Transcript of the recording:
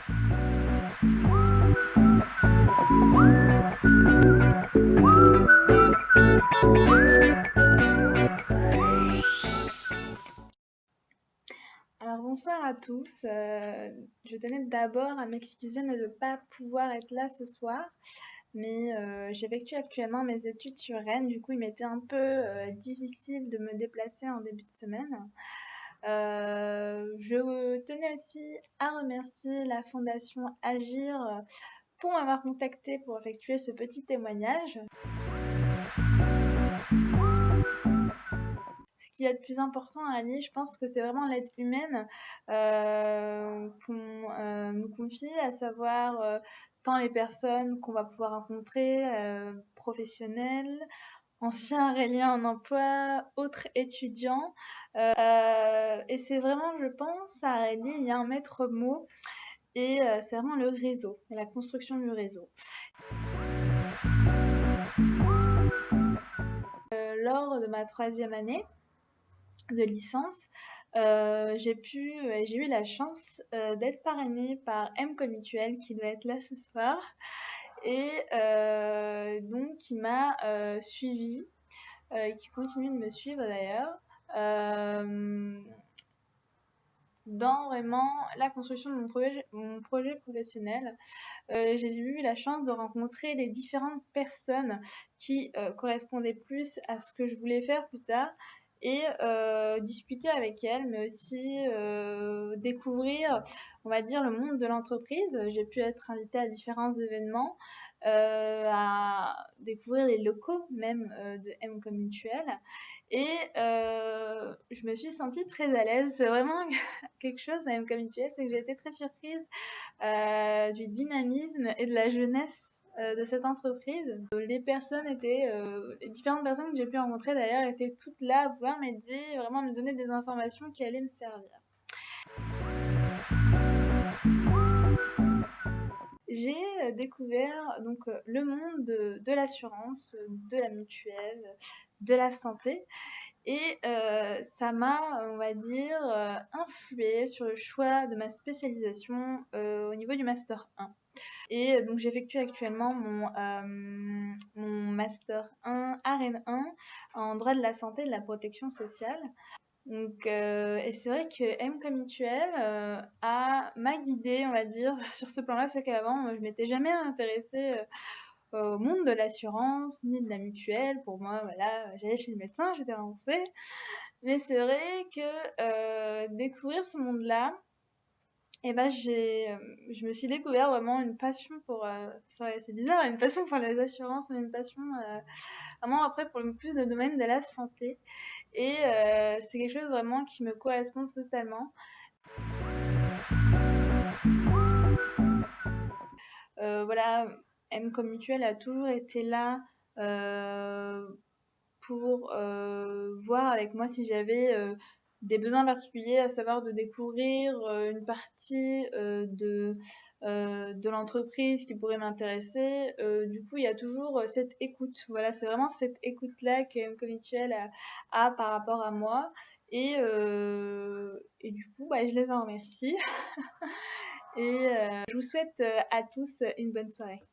Alors bonsoir à tous. Je tenais d'abord à m'excuser de ne pas pouvoir être là ce soir, mais j'effectue actuellement mes études sur Rennes. Du coup, il m'était un peu difficile de me déplacer en début de semaine. Je tenais aussi à remercier la Fondation Agir pour m'avoir contacté pour effectuer ce petit témoignage. Ce qu'il y a de plus important à allier, je pense que c'est vraiment l'aide humaine qu'on nous confie, à savoir tant les personnes qu'on va pouvoir rencontrer, professionnels, anciens reliés en emploi, autres étudiants. Et c'est vraiment, je pense, à Rennes, il y a un maître mot, et c'est vraiment le réseau, et la construction du réseau. Lors de ma 3e année de licence, j'ai eu la chance d'être parrainée par M comme Mutuelle, qui doit être là ce soir, et donc qui m'a suivie, qui continue de me suivre d'ailleurs, dans vraiment la construction de mon projet professionnel. J'ai eu la chance de rencontrer les différentes personnes qui correspondaient plus à ce que je voulais faire plus tard, et discuter avec elles, mais aussi découvrir, on va dire, le monde de l'entreprise. J'ai pu être invitée à différents événements, à découvrir les locaux même de M comme Mutuelle, et je me suis sentie très à l'aise. C'est vraiment quelque chose à M comme Mutuelle, c'est que j'ai été très surprise du dynamisme et de la jeunesse de cette entreprise. Les différentes personnes que j'ai pu rencontrer d'ailleurs étaient toutes là à pouvoir m'aider, vraiment me donner des informations qui allaient me servir. J'ai découvert donc le monde de l'assurance, de la mutuelle, de la santé, et ça m'a, on va dire, influé sur le choix de ma spécialisation au niveau du master 1. Et donc j'effectue actuellement mon master 1 à Rennes 1 en droit de la santé et de la protection sociale. Donc, et c'est vrai que M comme Mutuelle m'a guidée, on va dire, sur ce plan-là. C'est qu'avant, je m'étais jamais intéressée au monde de l'assurance ni de la mutuelle. Pour moi, voilà, j'allais chez le médecin, j'étais remboursée. Mais c'est vrai que découvrir ce monde-là, et ben je me suis découvert vraiment une passion pour, c'est bizarre, une passion pour les assurances, mais une passion vraiment après pour le plus de domaine de la santé. Et c'est quelque chose vraiment qui me correspond totalement. Voilà, M comme Mutuelle a toujours été là pour voir avec moi si j'avais des besoins particuliers, à savoir de découvrir une partie de l'entreprise qui pourrait m'intéresser. Du coup, il y a toujours cette écoute. Voilà, c'est vraiment cette écoute-là que M comme Mutuelle a par rapport à moi. Et du coup, bah, je les en remercie. Et je vous souhaite à tous une bonne soirée.